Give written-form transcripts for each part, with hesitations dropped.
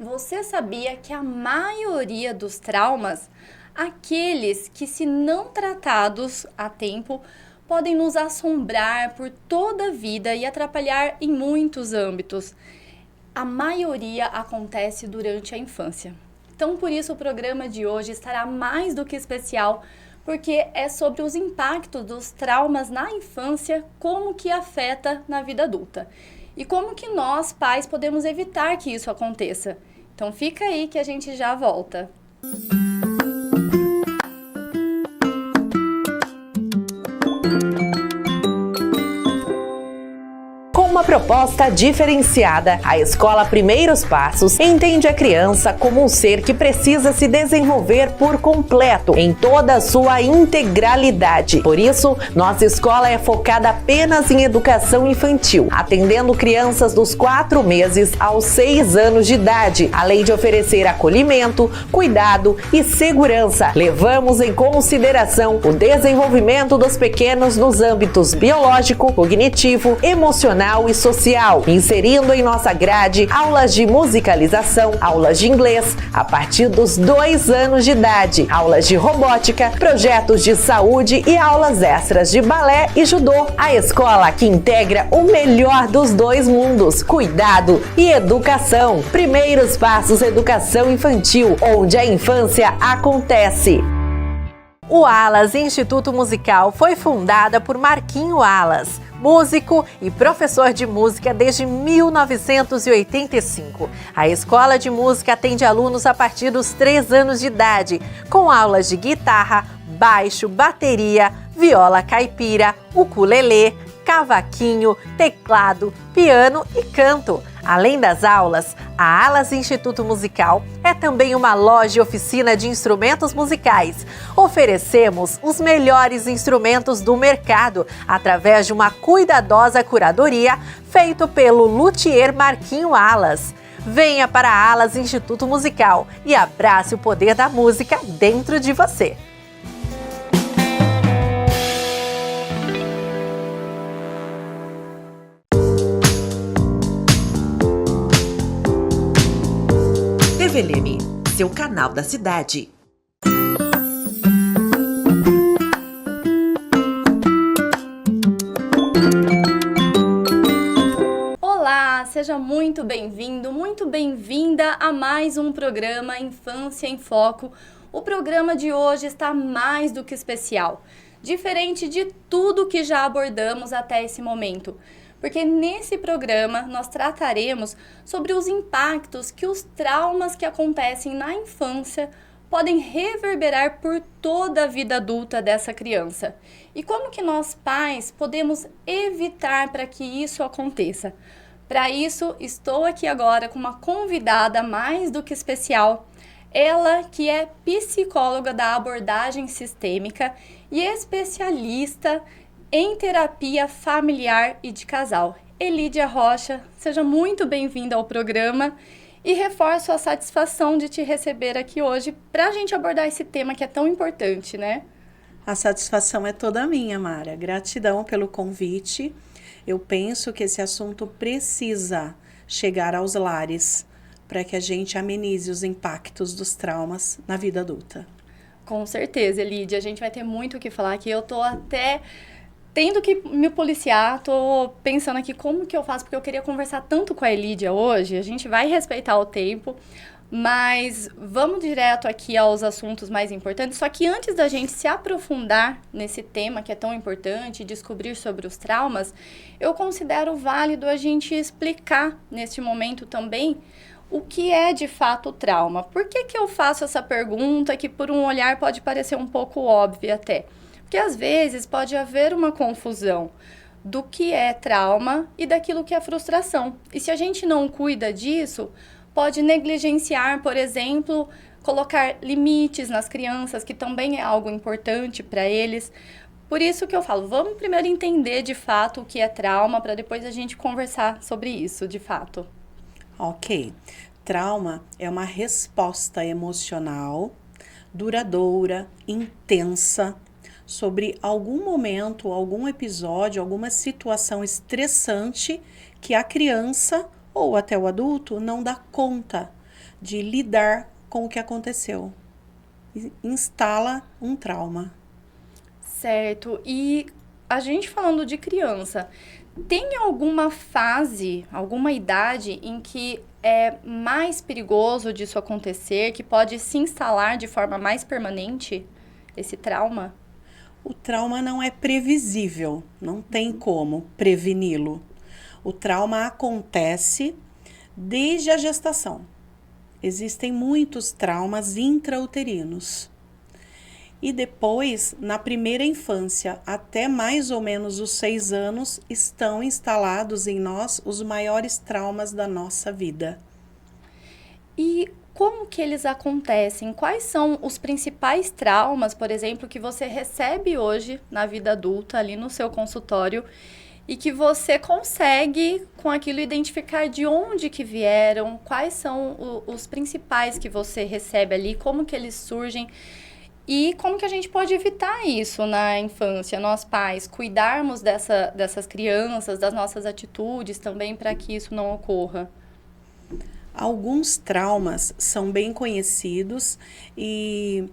Você sabia que a maioria dos traumas, aqueles que, se não tratados a tempo, podem nos assombrar por toda a vida e atrapalhar em muitos âmbitos? A maioria acontece durante a infância. Então, por isso, o programa de hoje estará mais do que especial, porque é sobre os impactos dos traumas na infância, como que afeta na vida adulta. E como que nós, pais, podemos evitar que isso aconteça. Então fica aí que a gente já volta. Uma proposta diferenciada, a Escola Primeiros Passos entende a criança como um ser que precisa se desenvolver por completo, em toda a sua integralidade. Por isso, nossa escola é focada apenas em educação infantil, atendendo crianças dos 4 meses aos 6 anos de idade, além de oferecer acolhimento, cuidado e segurança. Levamos em consideração o desenvolvimento dos pequenos nos âmbitos biológico, cognitivo, emocional e social, inserindo em nossa grade aulas de musicalização, aulas de inglês a partir dos 2 anos de idade, aulas de robótica, projetos de saúde e aulas extras de balé e judô. A escola que integra o melhor dos 2 mundos, cuidado e educação. Primeiros Passos Educação Infantil, onde a infância acontece. O Alas Instituto Musical foi fundada por Marquinho Alas, músico e professor de música desde 1985. A escola de música atende alunos a partir dos 3 anos de idade, com aulas de guitarra, baixo, bateria, viola caipira, ukulelê, cavaquinho, teclado, piano e canto. Além das aulas, a Alas Instituto Musical é também uma loja e oficina de instrumentos musicais. Oferecemos os melhores instrumentos do mercado através de uma cuidadosa curadoria feita pelo luthier Marquinho Alas. Venha para a Alas Instituto Musical e abrace o poder da música dentro de você. TV Leme, seu canal da cidade. Olá, seja muito bem-vindo, muito bem-vinda a mais um programa Infância em Foco. O programa de hoje está mais do que especial, diferente de tudo que já abordamos até esse momento. Porque nesse programa nós trataremos sobre os impactos que os traumas que acontecem na infância podem reverberar por toda a vida adulta dessa criança. E como que nós, pais, podemos evitar para que isso aconteça? Para isso, estou aqui agora com uma convidada mais do que especial. Ela que é psicóloga da abordagem sistêmica e especialista em terapia familiar e de casal. Elídia Rocha, seja muito bem-vinda ao programa e reforço a satisfação de te receber aqui hoje para a gente abordar esse tema que é tão importante, né? A satisfação é toda minha, Mara. Gratidão pelo convite. Eu penso que esse assunto precisa chegar aos lares para que a gente amenize os impactos dos traumas na vida adulta. Com certeza, Elídia. A gente vai ter muito o que falar aqui. Eu tô até tendo que me policiar, tô pensando aqui como que eu faço, porque eu queria conversar tanto com a Elídia hoje, a gente vai respeitar o tempo, mas vamos direto aqui aos assuntos mais importantes. Só que antes da gente se aprofundar nesse tema que é tão importante, descobrir sobre os traumas, eu considero válido a gente explicar neste momento também o que é de fato o trauma. Por que que eu faço essa pergunta que por um olhar pode parecer um pouco óbvia até? Porque às vezes pode haver uma confusão do que é trauma e daquilo que é frustração. E se a gente não cuida disso, pode negligenciar, por exemplo, colocar limites nas crianças, que também é algo importante para eles. Por isso que eu falo, vamos primeiro entender de fato o que é trauma, para depois a gente conversar sobre isso, de fato. Ok. Trauma é uma resposta emocional, duradoura, intensa, sobre algum momento, algum episódio, alguma situação estressante que a criança ou até o adulto não dá conta de lidar com o que aconteceu. Instala um trauma. Certo. E a gente falando de criança, tem alguma fase, alguma idade em que é mais perigoso disso acontecer, que pode se instalar de forma mais permanente, esse trauma? O trauma não é previsível, não tem como preveni-lo. O trauma acontece desde a gestação. Existem muitos traumas intrauterinos. E depois, na primeira infância, até mais ou menos os 6 anos, estão instalados em nós os maiores traumas da nossa vida. E como que eles acontecem? Quais são os principais traumas, por exemplo, que você recebe hoje na vida adulta, ali no seu consultório, e que você consegue, com aquilo, identificar de onde que vieram, quais são os principais que você recebe ali, como que eles surgem? E como que a gente pode evitar isso na infância, nós pais, cuidarmos dessas crianças, das nossas atitudes também para que isso não ocorra? Alguns traumas são bem conhecidos e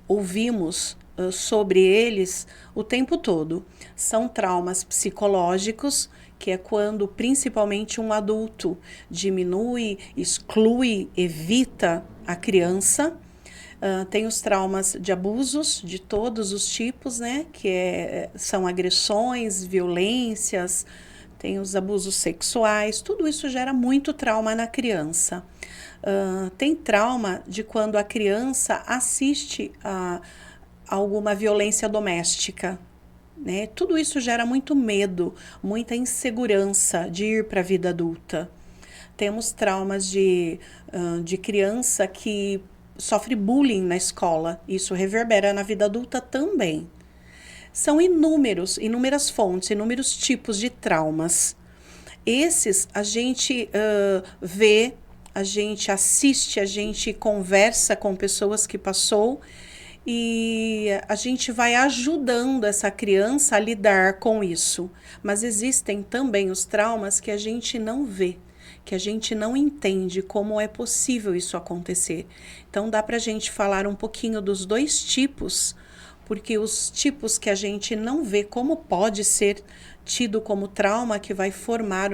ouvimos sobre eles o tempo todo. São traumas psicológicos, que é quando principalmente um adulto diminui, exclui, evita a criança. Tem os traumas de abusos de todos os tipos, né? São agressões, violências, tem os abusos sexuais, tudo isso gera muito trauma na criança. Tem trauma de quando a criança assiste a alguma violência doméstica, né? Tudo isso gera muito medo, muita insegurança de ir para a vida adulta. Temos traumas de criança que sofre bullying na escola, isso reverbera na vida adulta também. São inúmeras fontes, inúmeros tipos de traumas. Esses a gente vê, a gente assiste, a gente conversa com pessoas que passou e a gente vai ajudando essa criança a lidar com isso. Mas existem também os traumas que a gente não vê, que a gente não entende como é possível isso acontecer. Então dá pra gente falar um pouquinho dos dois tipos, porque os tipos que a gente não vê como pode ser tido como trauma, que vai formar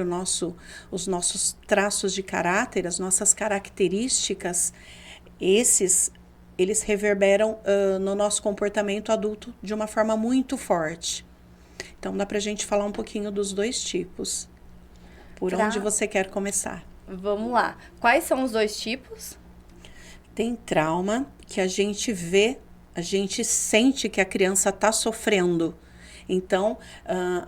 os nossos traços de caráter, as nossas características, eles reverberam no nosso comportamento adulto de uma forma muito forte. Então dá pra gente falar um pouquinho dos dois tipos. Por onde você quer começar? Vamos lá. Quais são os dois tipos? Tem trauma que a gente vê, a gente sente que a criança está sofrendo. Então,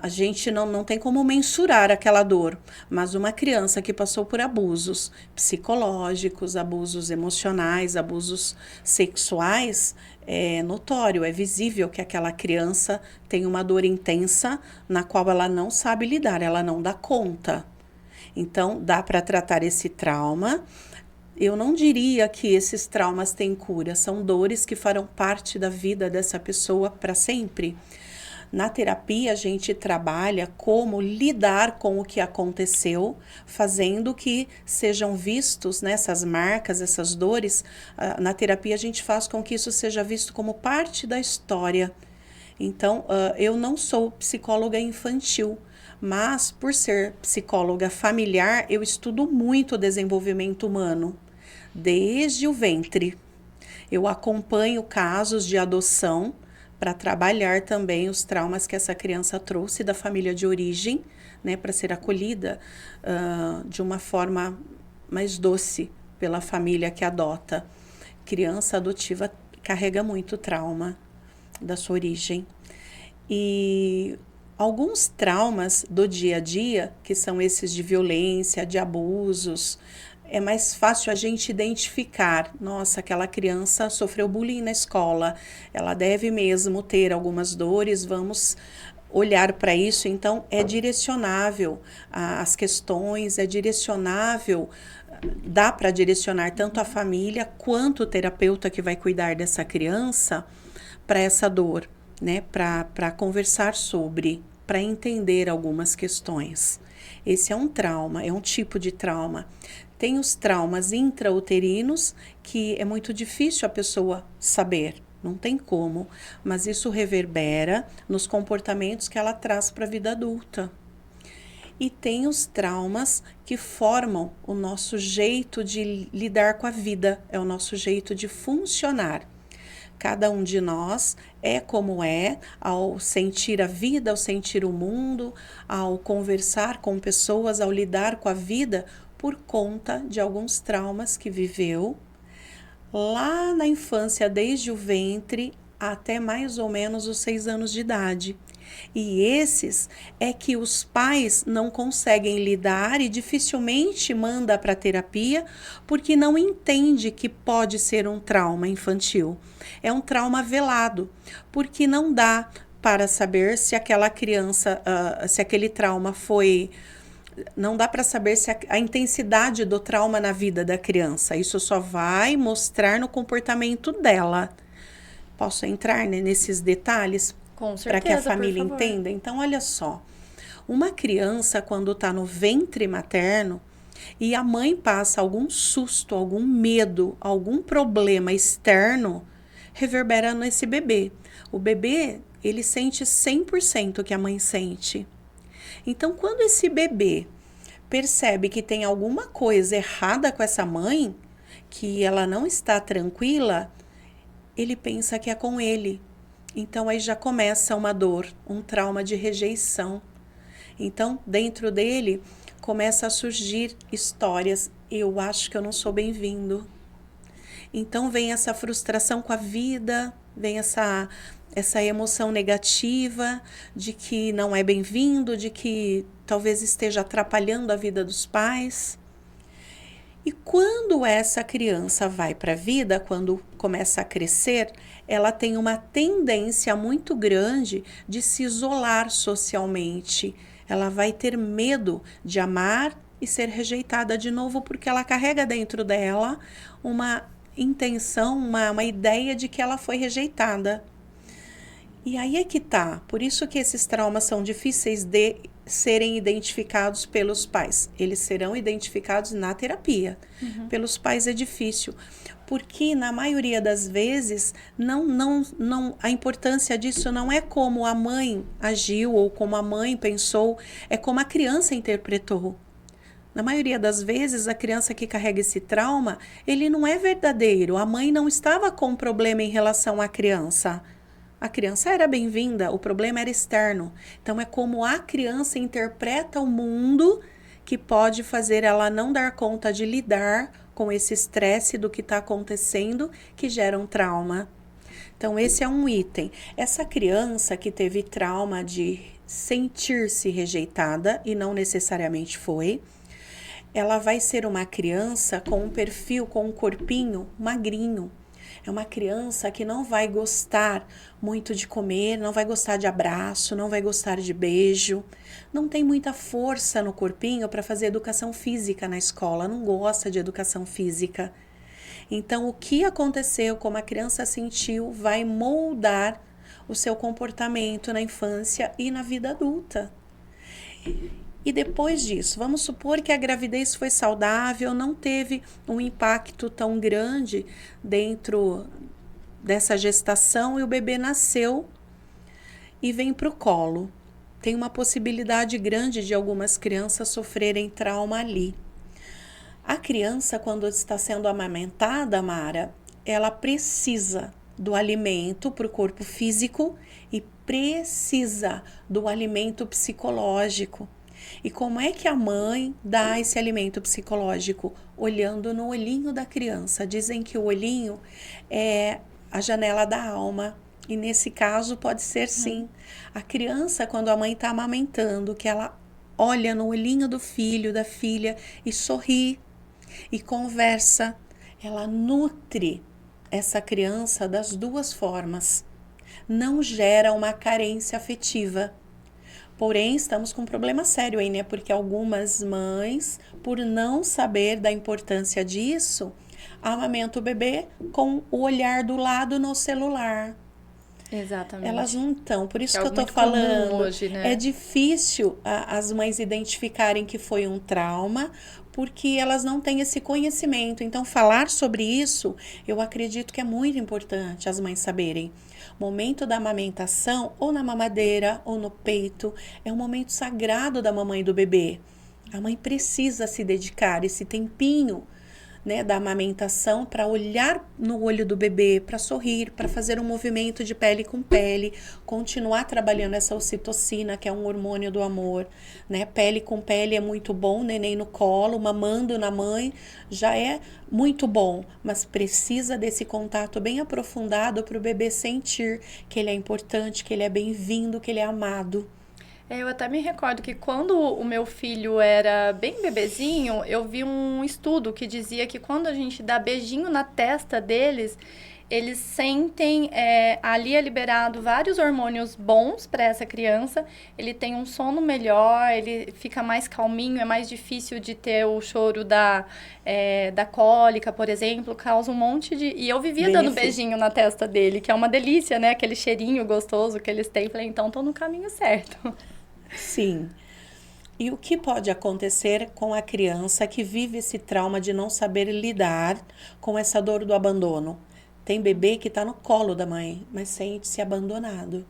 a gente não tem como mensurar aquela dor. Mas uma criança que passou por abusos psicológicos, abusos emocionais, abusos sexuais, é notório, é visível que aquela criança tem uma dor intensa na qual ela não sabe lidar, ela não dá conta. Então, dá para tratar esse trauma. Eu não diria que esses traumas têm cura, são dores que farão parte da vida dessa pessoa para sempre. Na terapia, a gente trabalha como lidar com o que aconteceu, fazendo que sejam vistos, né, essas marcas, essas dores. Na terapia, a gente faz com que isso seja visto como parte da história. Então, eu não sou psicóloga infantil, mas por ser psicóloga familiar, eu estudo muito o desenvolvimento humano, desde o ventre. Eu acompanho casos de adoção para trabalhar também os traumas que essa criança trouxe da família de origem, né, para ser acolhida de uma forma mais doce pela família que adota. Criança adotiva carrega muito trauma da sua origem. E alguns traumas do dia a dia, que são esses de violência, de abusos, é mais fácil a gente identificar. Nossa, aquela criança sofreu bullying na escola, ela deve mesmo ter algumas dores, vamos olhar para isso. Então, é direcionável as questões, é direcionável, dá para direcionar tanto a família quanto o terapeuta que vai cuidar dessa criança para essa dor, né? Para conversar sobre, para entender algumas questões. Esse é um trauma, é um tipo de trauma. Tem os traumas intrauterinos, que é muito difícil a pessoa saber, não tem como, mas isso reverbera nos comportamentos que ela traz para a vida adulta. E tem os traumas que formam o nosso jeito de lidar com a vida, é o nosso jeito de funcionar. Cada um de nós é como é ao sentir a vida, ao sentir o mundo, ao conversar com pessoas, ao lidar com a vida, por conta de alguns traumas que viveu lá na infância, desde o ventre até mais ou menos os 6 anos de idade. E esses é que os pais não conseguem lidar e dificilmente manda para terapia, porque não entende que pode ser um trauma infantil. É um trauma velado, porque não dá para saber se aquela criança, se aquele trauma foi... Não dá para saber se a intensidade do trauma na vida da criança. Isso só vai mostrar no comportamento dela. Posso entrar, né, nesses detalhes? Com certeza, para que a família por favor. entenda? Então, olha só. Uma criança, quando está no ventre materno e a mãe passa algum susto, algum medo, algum problema externo, reverbera nesse bebê. O bebê, ele sente 100% o que a mãe sente. Então, quando esse bebê percebe que tem alguma coisa errada com essa mãe, que ela não está tranquila, ele pensa que é com ele. Então, aí já começa uma dor, um trauma de rejeição. Então, dentro dele, começa a surgir histórias. Eu acho que eu não sou bem-vindo. Então, vem essa frustração com a vida, vem essa emoção negativa de que não é bem-vindo, de que talvez esteja atrapalhando a vida dos pais. E quando essa criança vai para a vida, quando começa a crescer, ela tem uma tendência muito grande de se isolar socialmente. Ela vai ter medo de amar e ser rejeitada de novo, porque ela carrega dentro dela uma intenção, uma ideia de que ela foi rejeitada. E aí é que tá. Por isso que esses traumas são difíceis de serem identificados pelos pais. Eles serão identificados na terapia. Pelos pais é difícil. Porque, na maioria das vezes, a importância disso não é como a mãe agiu ou como a mãe pensou, é como a criança interpretou. Na maioria das vezes, a criança que carrega esse trauma, ele não é verdadeiro. A mãe não estava com problema em relação à criança. A criança era bem-vinda, o problema era externo. Então, é como a criança interpreta o mundo que pode fazer ela não dar conta de lidar com esse estresse do que está acontecendo, que gera um trauma. Então, esse é um item. Essa criança que teve trauma de sentir-se rejeitada, e não necessariamente foi, ela vai ser uma criança com um perfil, com um corpinho magrinho. É uma criança que não vai gostar muito de comer, não vai gostar de abraço, não vai gostar de beijo. Não tem muita força no corpinho para fazer educação física na escola, não gosta de educação física. Então, o que aconteceu, como a criança sentiu, vai moldar o seu comportamento na infância e na vida adulta. E depois disso, vamos supor que a gravidez foi saudável, não teve um impacto tão grande dentro dessa gestação e o bebê nasceu e vem para o colo. Tem uma possibilidade grande de algumas crianças sofrerem trauma ali. A criança, quando está sendo amamentada, Mara, ela precisa do alimento para o corpo físico e precisa do alimento psicológico. E como é que a mãe dá esse alimento psicológico? Olhando no olhinho da criança. Dizem que o olhinho é a janela da alma. E nesse caso pode ser sim. A criança, quando a mãe está amamentando, que ela olha no olhinho do filho, da filha e sorri e conversa, ela nutre essa criança das duas formas. Não gera uma carência afetiva. Porém, estamos com um problema sério aí, né? Porque algumas mães, por não saber da importância disso, amamentam o bebê com o olhar do lado no celular. Exatamente. Elas não estão, por isso é que eu tô muito falando. comum hoje, né? É difícil as mães identificarem que foi um trauma, porque elas não têm esse conhecimento. Então, falar sobre isso, eu acredito que é muito importante as mães saberem. Momento da amamentação, ou na mamadeira, ou no peito, é um momento sagrado da mamãe e do bebê. A mãe precisa se dedicar esse tempinho, né, da amamentação para olhar no olho do bebê, para sorrir, para fazer um movimento de pele com pele, continuar trabalhando essa ocitocina, que é um hormônio do amor, né? Pele com pele é muito bom, neném no colo, mamando na mãe, já é muito bom, mas precisa desse contato bem aprofundado para o bebê sentir que ele é importante, que ele é bem-vindo, que ele é amado. Eu até me recordo que quando o meu filho era bem bebezinho, eu vi um estudo que dizia que quando a gente dá beijinho na testa deles, eles sentem, ali é liberado vários hormônios bons para essa criança, ele tem um sono melhor, ele fica mais calminho, é mais difícil de ter o choro da cólica, por exemplo, causa um monte de... E eu vivia dando beijinho na testa dele, que é uma delícia, né? Aquele cheirinho gostoso que eles têm. Falei, então tô no caminho certo. Sim. E o que pode acontecer com a criança que vive esse trauma de não saber lidar com essa dor do abandono? Tem bebê que está no colo da mãe, mas sente-se abandonado.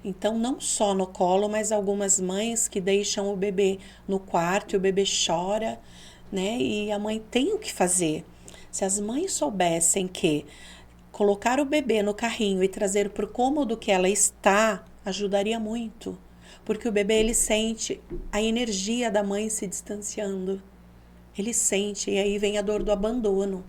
Então, não só no colo, mas algumas mães que deixam o bebê no quarto e o bebê chora, né? E a mãe tem o que fazer. Se as mães soubessem que colocar o bebê no carrinho e trazer para o cômodo que ela está, ajudaria muito. Porque o bebê, ele sente a energia da mãe se distanciando. Ele sente, e aí vem a dor do abandono.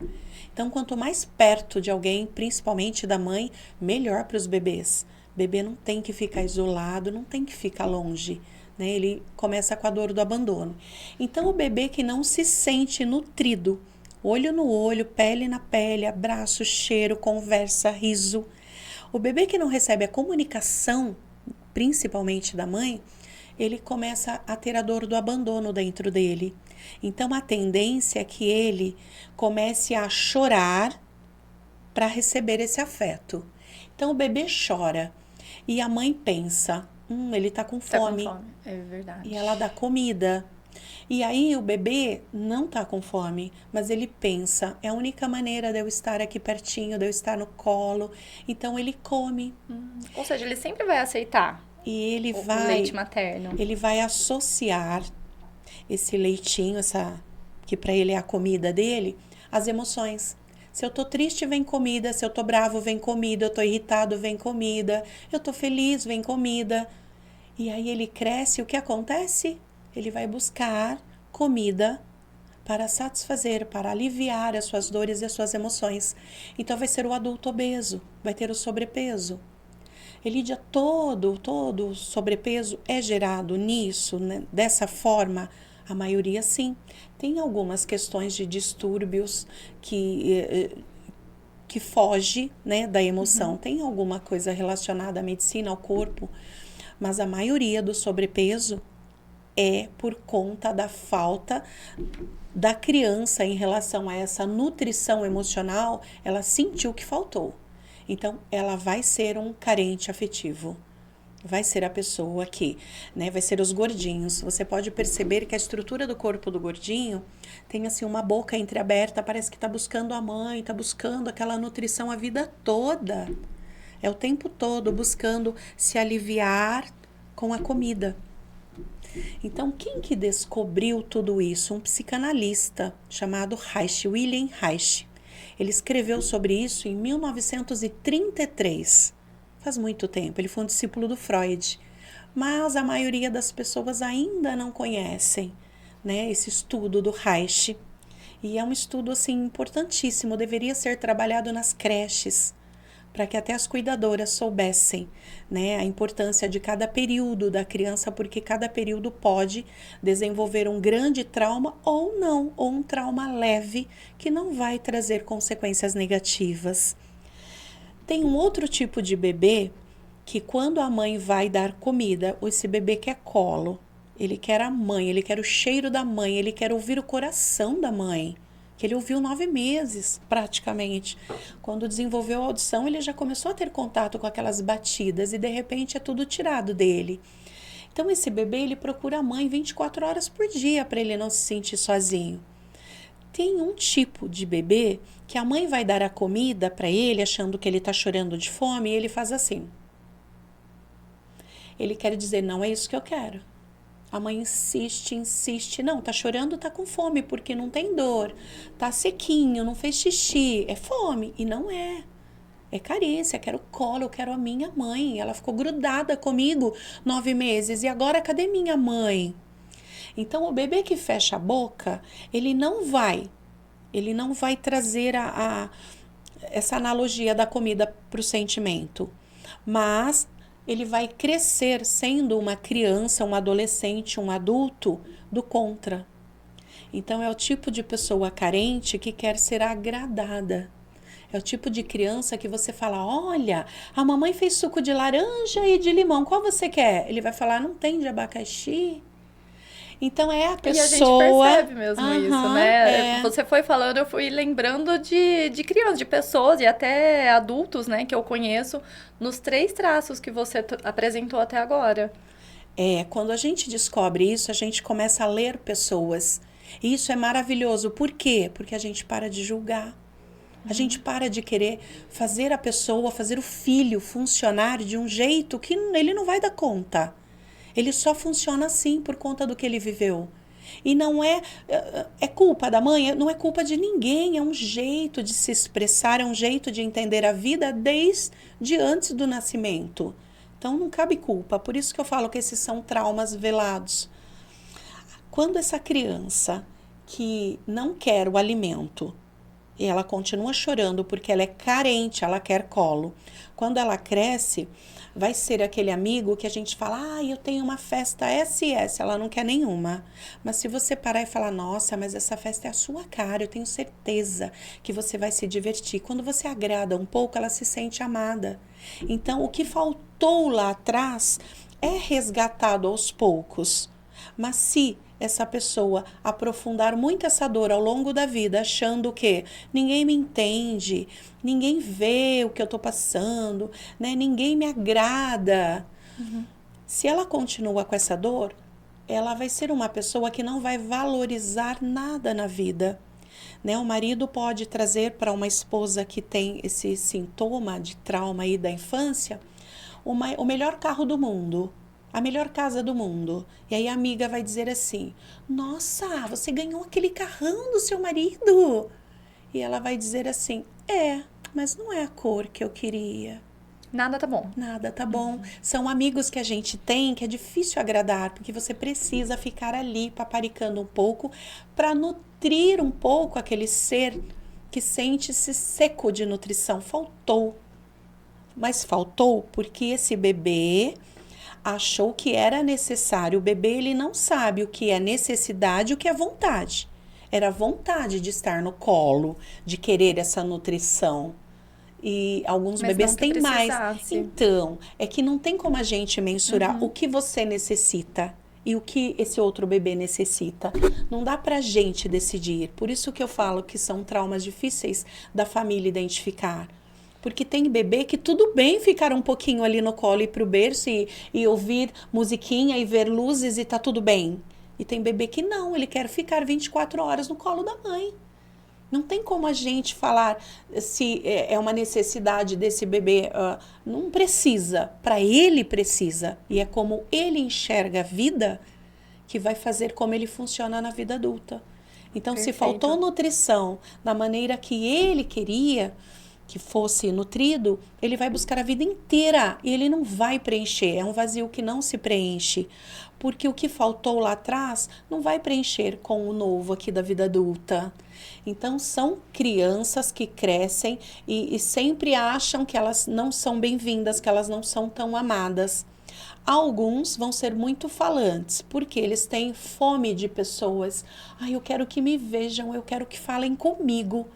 Então, quanto mais perto de alguém, principalmente da mãe, melhor para os bebês. O bebê não tem que ficar isolado, não tem que ficar longe, né? Ele começa com a dor do abandono. Então, o bebê que não se sente nutrido, olho no olho, pele na pele, abraço, cheiro, conversa, riso. O bebê que não recebe a comunicação, principalmente da mãe, ele começa a ter a dor do abandono dentro dele. Então, a tendência é que ele comece a chorar para receber esse afeto. Então, o bebê chora e a mãe pensa, ele está com fome. Tá com fome, é verdade. E ela dá comida. E aí, o bebê não está com fome, mas ele pensa, é a única maneira de eu estar aqui pertinho, de eu estar no colo. Então, ele come. Ou seja, ele sempre vai aceitar E ele o vai... leite materno. Ele vai associar esse leitinho, que para ele é a comida dele, às emoções. Se eu tô triste, vem comida. Se eu tô bravo, vem comida. Eu tô irritado, vem comida. Eu tô feliz, vem comida. E aí ele cresce, o que acontece? Ele vai buscar comida para satisfazer, para aliviar as suas dores e as suas emoções. Então vai ser o adulto obeso, vai ter o sobrepeso. Elidia, todo sobrepeso é gerado nisso, né? Dessa forma? A maioria sim. Tem algumas questões de distúrbios que foge, né, da emoção. Tem alguma coisa relacionada à medicina, ao corpo, mas a maioria do sobrepeso é por conta da falta da criança em relação a essa nutrição emocional. Ela sentiu que faltou. Então, ela vai ser um carente afetivo. Vai ser a pessoa que, né, vai ser os gordinhos. Você pode perceber que a estrutura do corpo do gordinho tem assim uma boca entreaberta, parece que está buscando a mãe, está buscando aquela nutrição a vida toda. É o tempo todo buscando se aliviar com a comida. Então, quem que descobriu tudo isso? Um psicanalista chamado Reich, Wilhelm Reich. Ele escreveu sobre isso em 1933. Faz muito tempo, ele foi um discípulo do Freud. Mas a maioria das pessoas ainda não conhecem, né, esse estudo do Reich. E é um estudo assim, importantíssimo, deveria ser trabalhado nas creches, para que até as cuidadoras soubessem, né, a importância de cada período da criança, porque cada período pode desenvolver um grande trauma ou não, ou um trauma leve que não vai trazer consequências negativas. Tem um outro tipo de bebê que quando a mãe vai dar comida, esse bebê quer colo, ele quer a mãe, ele quer o cheiro da mãe, ele quer ouvir o coração da mãe, que ele ouviu 9 meses praticamente. Quando desenvolveu a audição, ele já começou a ter contato com aquelas batidas e de repente é tudo tirado dele. Então esse bebê, ele procura a mãe 24 horas por dia para ele não se sentir sozinho. Tem um tipo de bebê que a mãe vai dar a comida para ele, achando que ele está chorando de fome, e ele faz assim. Ele quer dizer, não é isso que eu quero. A mãe insiste, insiste. Não, tá chorando, tá com fome, porque não tem dor. Tá sequinho, não fez xixi. É fome. E não é. É carência, quero colo, eu quero a minha mãe. Ela ficou grudada comigo 9 meses. E agora, cadê minha mãe? Então, o bebê que fecha a boca, ele não vai trazer essa analogia da comida para o sentimento. Mas ele vai crescer sendo uma criança, um adolescente, um adulto do contra. Então, é o tipo de pessoa carente que quer ser agradada. É o tipo de criança que você fala, olha, a mamãe fez suco de laranja e de limão, qual você quer? Ele vai falar, não tem de abacaxi. Então é a pessoa... E a gente percebe mesmo isso, né? É. Você foi falando, eu fui lembrando de crianças, de pessoas e até adultos, né? Que eu conheço, nos 3 traços que você apresentou até agora. Quando a gente descobre isso, a gente começa a ler pessoas. E isso é maravilhoso. Por quê? Porque a gente para de julgar. A gente para de querer fazer a pessoa, fazer o filho funcionar de um jeito que ele não vai dar conta. Ele só funciona assim por conta do que ele viveu. E não é culpa da mãe, não é culpa de ninguém, é um jeito de se expressar, é um jeito de entender a vida desde antes do nascimento. Então não cabe culpa, por isso que eu falo que esses são traumas velados. Quando essa criança que não quer o alimento, e ela continua chorando porque ela é carente, ela quer colo. Quando ela cresce, vai ser aquele amigo que a gente fala, eu tenho uma festa SS, ela não quer nenhuma. Mas se você parar e falar, nossa, mas essa festa é a sua cara, eu tenho certeza que você vai se divertir. Quando você agrada um pouco, ela se sente amada. Então, o que faltou lá atrás é resgatado aos poucos. Mas se essa pessoa aprofundar muito essa dor ao longo da vida, achando que ninguém me entende, ninguém vê o que eu estou passando, né? Ninguém me agrada. Se ela continua com essa dor, ela vai ser uma pessoa que não vai valorizar nada na vida. Né? O marido pode trazer para uma esposa que tem esse sintoma de trauma aí da infância, o melhor carro do mundo. A melhor casa do mundo. E aí a amiga vai dizer assim, nossa, você ganhou aquele carrão do seu marido. E ela vai dizer assim, mas não é a cor que eu queria. Nada tá bom. Nada tá bom. São amigos que a gente tem que é difícil agradar, porque você precisa ficar ali paparicando um pouco para nutrir um pouco aquele ser que sente-se seco de nutrição. Faltou. Mas faltou porque esse bebê achou que era necessário. O bebê, ele não sabe o que é necessidade e o que é vontade. Era vontade de estar no colo, de querer essa nutrição. E alguns bebês têm mais. Então, é que não tem como a gente mensurar o que você necessita e o que esse outro bebê necessita. Não dá pra gente decidir. Por isso que eu falo que são traumas difíceis da família identificar. Porque tem bebê que tudo bem ficar um pouquinho ali no colo e ir pro berço e ouvir musiquinha e ver luzes e tá tudo bem. E tem bebê que não, ele quer ficar 24 horas no colo da mãe. Não tem como a gente falar se é uma necessidade desse bebê. Não precisa, para ele precisa. E é como ele enxerga a vida que vai fazer como ele funciona na vida adulta. Então, se faltou nutrição da maneira que ele queria que fosse nutrido, ele vai buscar a vida inteira e ele não vai preencher. É um vazio que não se preenche, porque o que faltou lá atrás não vai preencher com o novo aqui da vida adulta. Então, são crianças que crescem e sempre acham que elas não são bem-vindas, que elas não são tão amadas. Alguns vão ser muito falantes, porque eles têm fome de pessoas. Eu quero que me vejam, eu quero que falem comigo.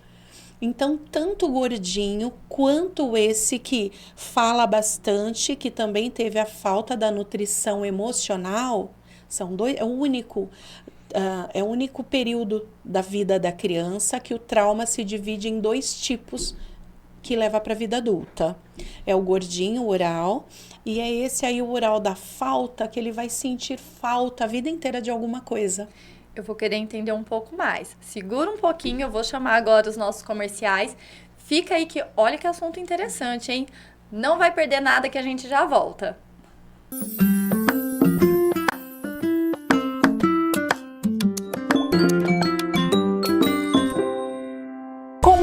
Então, tanto o gordinho quanto esse que fala bastante, que também teve a falta da nutrição emocional, são dois, é o único período da vida da criança que o trauma se divide em 2 tipos que leva para a vida adulta. É o gordinho, o oral, e é esse aí o oral da falta, que ele vai sentir falta a vida inteira de alguma coisa. Eu vou querer entender um pouco mais. Segura um pouquinho, eu vou chamar agora os nossos comerciais. Fica aí que olha que assunto interessante, hein? Não vai perder nada que a gente já volta.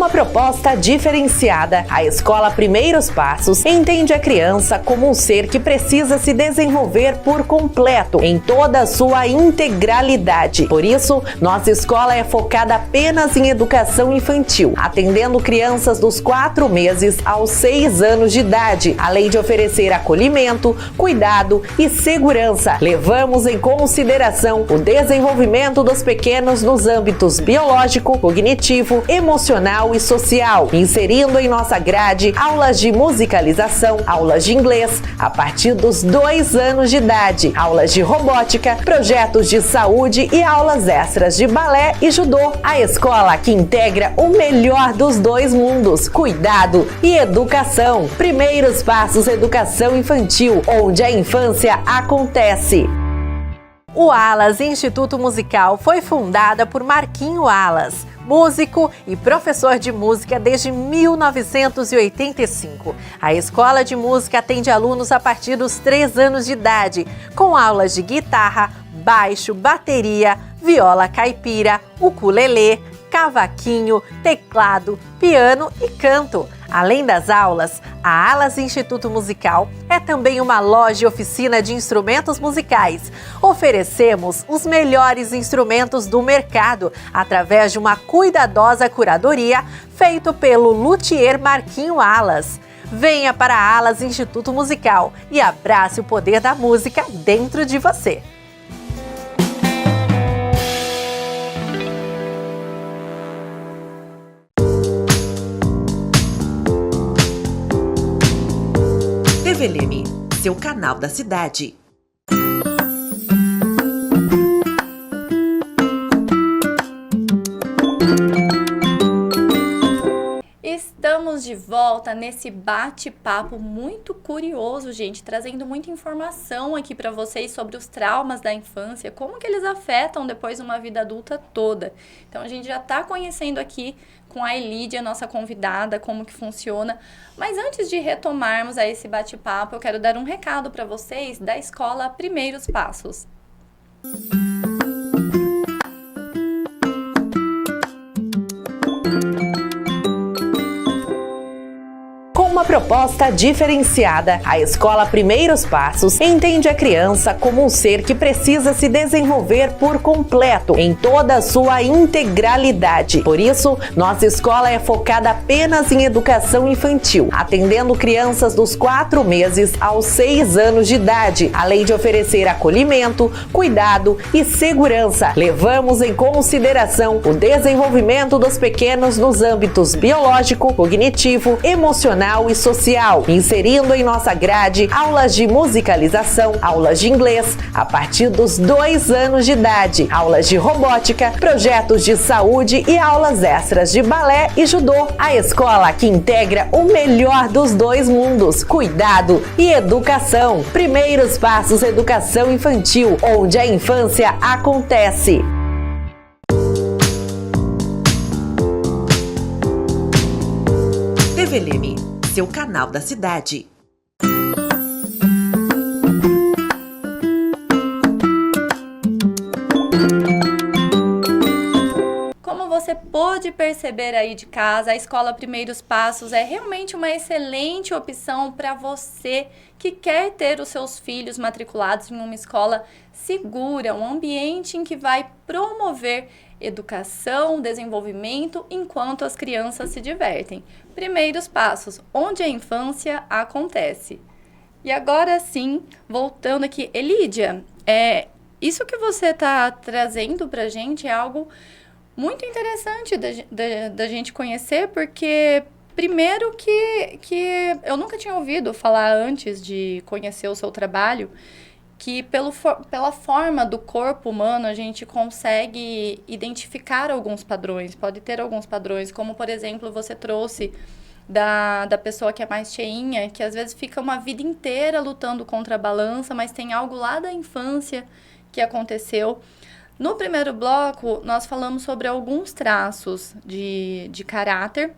Uma proposta diferenciada, a Escola Primeiros Passos entende a criança como um ser que precisa se desenvolver por completo, em toda a sua integralidade. Por isso, nossa escola é focada apenas em educação infantil, atendendo crianças dos 4 meses aos 6 anos de idade, além de oferecer acolhimento, cuidado e segurança. Levamos em consideração o desenvolvimento dos pequenos nos âmbitos biológico, cognitivo, emocional e social, inserindo em nossa grade aulas de musicalização, aulas de inglês a partir dos 2 anos de idade, aulas de robótica, projetos de saúde e aulas extras de balé e judô. A escola que integra o melhor dos 2 mundos, cuidado e educação. Primeiros Passos Educação Infantil, onde a infância acontece. O Alas Instituto Musical foi fundada por Marquinho Alas, músico e professor de música desde 1985. A escola de música atende alunos a partir dos 3 anos de idade, com aulas de guitarra, baixo, bateria, viola caipira, ukulelê, cavaquinho, teclado, piano e canto. Além das aulas, a Alas Instituto Musical é também uma loja e oficina de instrumentos musicais. Oferecemos os melhores instrumentos do mercado através de uma cuidadosa curadoria feita pelo luthier Marquinho Alas. Venha para a Alas Instituto Musical e abrace o poder da música dentro de você. TV Leme, seu canal da cidade. Estamos de volta nesse bate-papo muito curioso, gente, trazendo muita informação aqui para vocês sobre os traumas da infância, como que eles afetam depois uma vida adulta toda. Então a gente já está conhecendo aqui com a Elídia, nossa convidada, como que funciona. Mas antes de retomarmos a esse bate-papo, eu quero dar um recado para vocês da Escola Primeiros Passos. Uma proposta diferenciada, a Escola Primeiros Passos entende a criança como um ser que precisa se desenvolver por completo, em toda a sua integralidade. Por isso, nossa escola é focada apenas em educação infantil, atendendo crianças dos 4 meses aos 6 anos de idade, além de oferecer acolhimento, cuidado e segurança. Levamos em consideração o desenvolvimento dos pequenos nos âmbitos biológico, cognitivo, emocional e social, inserindo em nossa grade aulas de musicalização, aulas de inglês a partir dos 2 anos de idade, aulas de robótica, projetos de saúde e aulas extras de balé e judô. A escola que integra o melhor dos 2 mundos, cuidado e educação. Primeiros Passos Educação Infantil, onde a infância acontece. TV Leme, seu canal da cidade. Como você pôde perceber aí de casa, a Escola Primeiros Passos é realmente uma excelente opção para você que quer ter os seus filhos matriculados em uma escola segura, um ambiente em que vai promover educação, desenvolvimento, enquanto as crianças se divertem. Primeiros Passos, onde a infância acontece. E agora sim, voltando aqui, Elídia, isso que você está trazendo para a gente é algo muito interessante da gente conhecer, porque primeiro que eu nunca tinha ouvido falar antes de conhecer o seu trabalho, que pela forma do corpo humano a gente consegue identificar alguns padrões, pode ter alguns padrões, como por exemplo você trouxe da pessoa que é mais cheinha, que às vezes fica uma vida inteira lutando contra a balança, mas tem algo lá da infância que aconteceu. No primeiro bloco, nós falamos sobre alguns traços de caráter.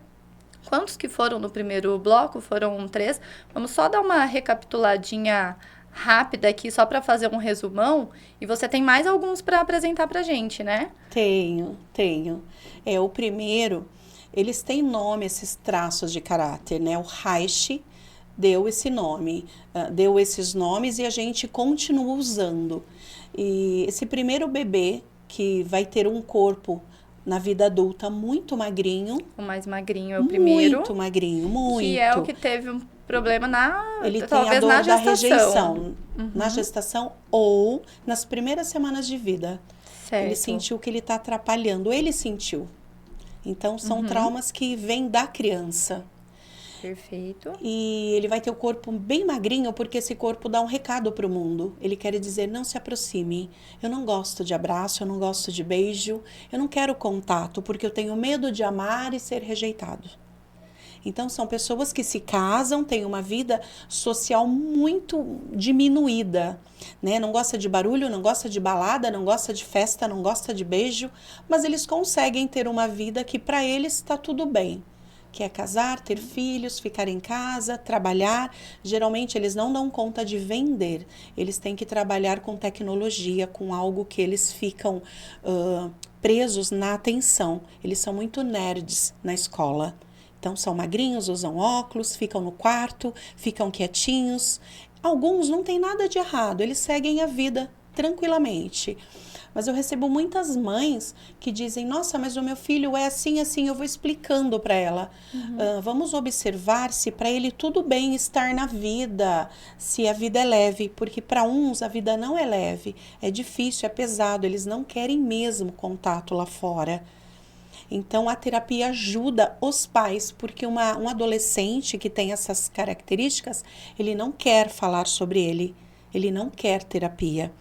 Quantos que foram no primeiro bloco? Foram 3. Vamos só dar uma recapituladinha rápida aqui, só para fazer um resumão. E você tem mais alguns para apresentar para a gente, né? Tenho. O primeiro, eles têm nome, esses traços de caráter, né? O Reich deu esse nome, deu esses nomes e a gente continua usando. E esse primeiro bebê que vai ter um corpo na vida adulta muito magrinho. O mais magrinho é o primeiro. Muito magrinho, muito. Que é o que teve um problema Ele tem talvez a dor na da gestação. rejeição. Na gestação ou nas primeiras semanas de vida. Certo. Ele sentiu que ele está atrapalhando. Ele sentiu. Então, são traumas que vêm da criança. Perfeito. E ele vai ter o corpo bem magrinho, porque esse corpo dá um recado para o mundo. Ele quer dizer, não se aproxime. Eu não gosto de abraço, eu não gosto de beijo. Eu não quero contato, porque eu tenho medo de amar e ser rejeitado. Então, são pessoas que se casam, têm uma vida social muito diminuída, né? Não gosta de barulho, não gosta de balada, não gosta de festa, não gosta de beijo, mas eles conseguem ter uma vida que para eles está tudo bem. Que é casar, ter filhos, ficar em casa, trabalhar. Geralmente, eles não dão conta de vender. Eles têm que trabalhar com tecnologia, com algo que eles ficam presos na atenção. Eles são muito nerds na escola. Então, são magrinhos, usam óculos, ficam no quarto, ficam quietinhos. Alguns não tem nada de errado, eles seguem a vida tranquilamente. Mas eu recebo muitas mães que dizem, nossa, mas o meu filho é assim, assim, eu vou explicando para ela. Vamos observar se para ele tudo bem estar na vida, se a vida é leve, porque para uns a vida não é leve, é difícil, é pesado, eles não querem mesmo contato lá fora. Então, a terapia ajuda os pais, porque um adolescente que tem essas características, ele não quer falar sobre ele não quer terapia.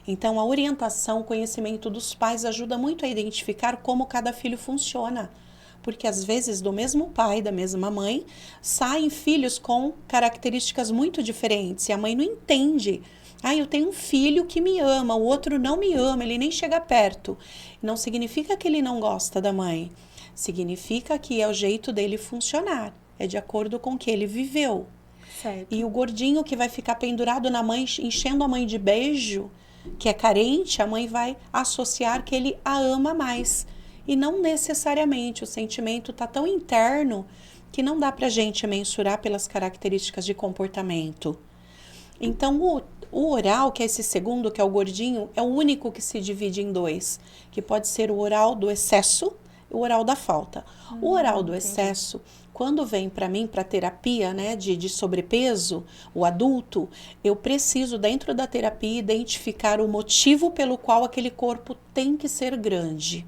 Então, a orientação, o conhecimento dos pais ajuda muito a identificar como cada filho funciona. Porque, às vezes, do mesmo pai, da mesma mãe, saem filhos com características muito diferentes. E a mãe não entende. Eu tenho um filho que me ama, o outro não me ama, ele nem chega perto. Não significa que ele não gosta da mãe. Significa que é o jeito dele funcionar. É de acordo com o que ele viveu. Certo. E o gordinho que vai ficar pendurado na mãe, enchendo a mãe de beijo, que é carente, a mãe vai associar que ele a ama mais. E não necessariamente, o sentimento está tão interno que não dá pra gente mensurar pelas características de comportamento. Então, o oral, que é esse segundo, que é o gordinho, é o único que se divide em 2, que pode ser o oral do excesso e o oral da falta. O oral do excesso, quando vem para mim, para terapia, né, de sobrepeso, o adulto, eu preciso, dentro da terapia, identificar o motivo pelo qual aquele corpo tem que ser grande.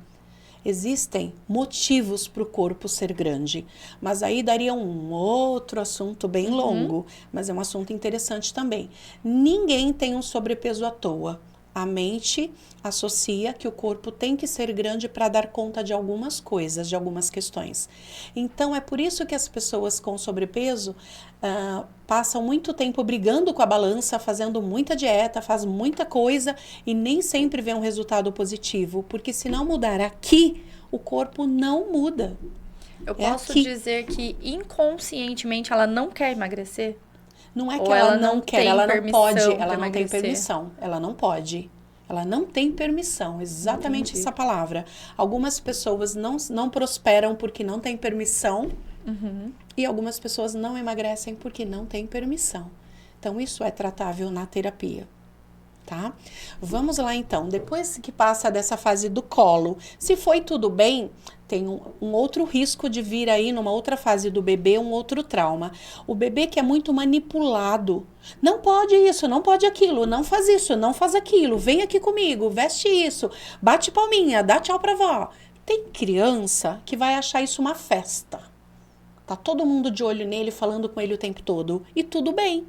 Existem motivos para o corpo ser grande, mas aí daria um outro assunto bem longo, mas é um assunto interessante também. Ninguém tem um sobrepeso à toa. A mente associa que o corpo tem que ser grande para dar conta de algumas coisas, de algumas questões. Então, é por isso que as pessoas com sobrepeso passam muito tempo brigando com a balança, fazendo muita dieta, faz muita coisa e nem sempre vê um resultado positivo, porque se não mudar aqui, o corpo não muda. Eu posso dizer que inconscientemente ela não quer emagrecer? Não é que Ou ela não quer, ela não pode, ela não tem emagrecer? permissão, ela não pode. Ela não tem permissão, exatamente essa palavra. Algumas pessoas não prosperam porque não têm permissão e algumas pessoas não emagrecem porque não têm permissão. Então, isso é tratável na terapia. Tá? Vamos lá então, depois que passa dessa fase do colo, se foi tudo bem, tem um outro risco de vir aí numa outra fase do bebê, um outro trauma. O bebê que é muito manipulado, não pode isso, não pode aquilo, não faz isso, não faz aquilo, vem aqui comigo, veste isso, bate palminha, dá tchau pra vó. Tem criança que vai achar isso uma festa. Tá todo mundo de olho nele, falando com ele o tempo todo, e tudo bem.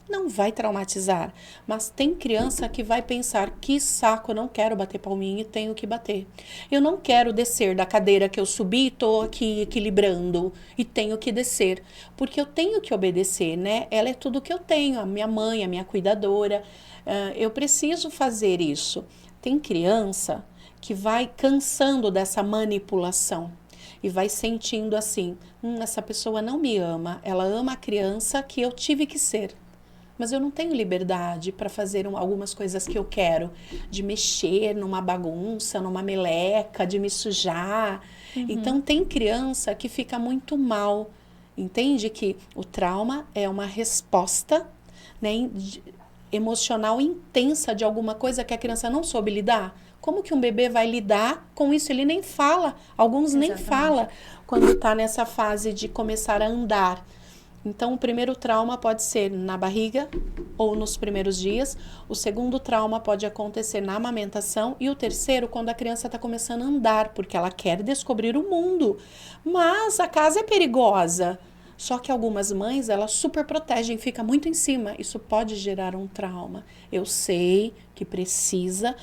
Não vai traumatizar, mas tem criança que vai pensar, que saco, eu não quero bater palminha e tenho que bater. Eu não quero descer da cadeira que eu subi e estou aqui equilibrando e tenho que descer, porque eu tenho que obedecer, né? Ela é tudo que eu tenho, a minha mãe, a minha cuidadora, eu preciso fazer isso. Tem criança que vai cansando dessa manipulação e vai sentindo assim, essa pessoa não me ama, ela ama a criança que eu tive que ser. Mas eu não tenho liberdade para fazer algumas coisas que eu quero, de mexer numa bagunça, numa meleca, de me sujar. Então tem criança que fica muito mal, entende que o trauma é uma resposta, né, emocional intensa de alguma coisa que a criança não soube lidar. Como que um bebê vai lidar com isso? Ele nem fala, alguns nem falam quando está nessa fase de começar a andar. Então, o primeiro trauma pode ser na barriga ou nos primeiros dias. O segundo trauma pode acontecer na amamentação. E o terceiro, quando a criança está começando a andar, porque ela quer descobrir o mundo. Mas a casa é perigosa. Só que algumas mães, elas super protegem, fica muito em cima. Isso pode gerar um trauma. Eu sei que precisa,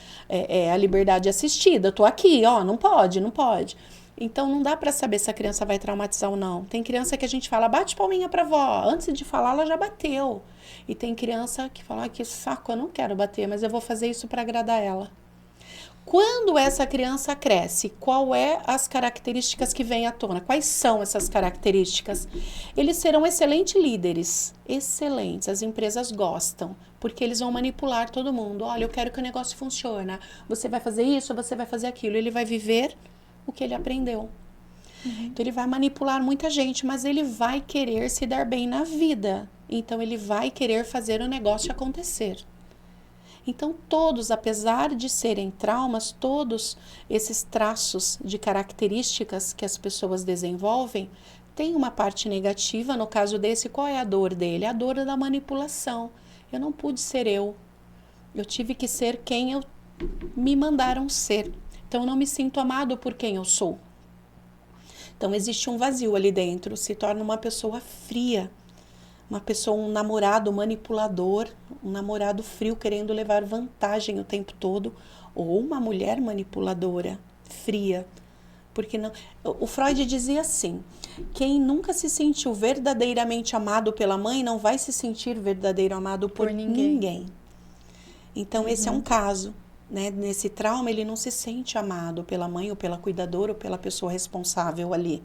a liberdade assistida. Eu tô aqui, ó, não pode. Então, não dá para saber se a criança vai traumatizar ou não. Tem criança que a gente fala, bate palminha pra vó. Antes de falar, ela já bateu. E tem criança que fala, que saco, eu não quero bater, mas eu vou fazer isso para agradar ela. Quando essa criança cresce, qual é as características que vêm à tona? Quais são essas características? Eles serão excelentes líderes, excelentes. As empresas gostam, porque eles vão manipular todo mundo. Olha, eu quero que o negócio funcione. Você vai fazer isso, você vai fazer aquilo. Ele vai viver o que ele aprendeu. Então, ele vai manipular muita gente, mas ele vai querer se dar bem na vida. Então, ele vai querer fazer o negócio acontecer. Então, todos, apesar de serem traumas, todos esses traços de características que as pessoas desenvolvem, tem uma parte negativa. No caso desse, qual é a dor dele? A dor da manipulação. Eu não pude ser eu. Eu tive que ser quem me mandaram ser. Então, eu não me sinto amado por quem eu sou. Então, existe um vazio ali dentro, se torna uma pessoa fria. Uma pessoa, um namorado manipulador, um namorado frio querendo levar vantagem o tempo todo, ou uma mulher manipuladora, fria. Porque não, o Freud dizia assim, quem nunca se sentiu verdadeiramente amado pela mãe não vai se sentir verdadeiro amado por ninguém. Então, esse é um caso, né? Nesse trauma, ele não se sente amado pela mãe ou pela cuidadora ou pela pessoa responsável ali.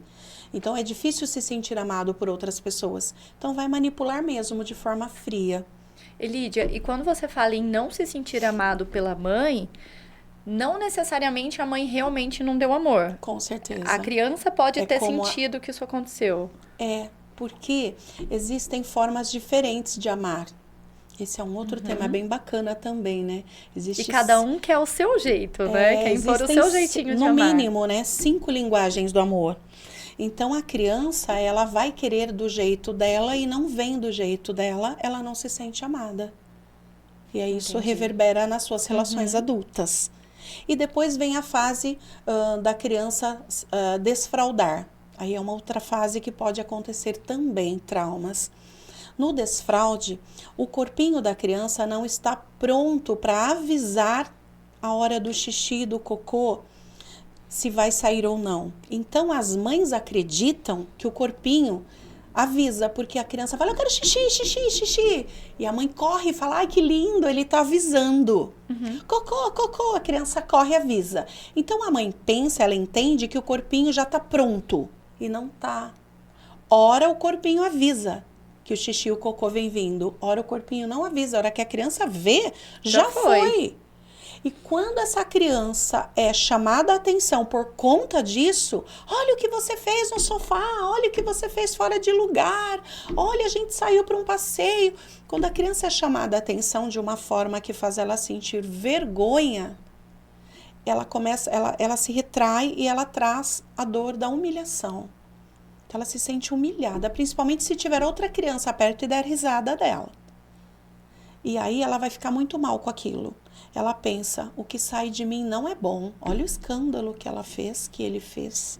Então, é difícil se sentir amado por outras pessoas. Então, vai manipular mesmo de forma fria. Lídia, e quando você fala em não se sentir amado pela mãe, não necessariamente a mãe realmente não deu amor. Com certeza. A criança pode ter sentido que isso aconteceu. Porque existem formas diferentes de amar. Esse é um outro tema bem bacana também, né? E cada um quer o seu jeito, né? Quer impor o seu jeitinho de amar. No mínimo, né? 5 linguagens do amor. Então, a criança, ela vai querer do jeito dela e não vem do jeito dela, ela não se sente amada. E aí isso reverbera nas suas relações adultas. E depois vem a fase da criança desfraldar. Aí é uma outra fase que pode acontecer também, traumas. No desfraude, o corpinho da criança não está pronto para avisar a hora do xixi, do cocô, se vai sair ou não. Então, as mães acreditam que o corpinho avisa, porque a criança fala, eu quero xixi. E a mãe corre e fala, ai, que lindo, ele está avisando. Cocô, a criança corre e avisa. Então, a mãe pensa, ela entende que o corpinho já está pronto. E não está. Ora, o corpinho avisa que o xixi e o cocô vem vindo. Ora, o corpinho não avisa. A hora que a criança vê, já foi. E quando essa criança é chamada a atenção por conta disso, olha o que você fez no sofá, olha o que você fez fora de lugar, olha, a gente saiu para um passeio. Quando a criança é chamada a atenção de uma forma que faz ela sentir vergonha, ela se retrai e ela traz a dor da humilhação. Então, ela se sente humilhada, principalmente se tiver outra criança perto e der risada dela. E aí ela vai ficar muito mal com aquilo. Ela pensa, o que sai de mim não é bom. Olha o escândalo que ela fez, que ele fez.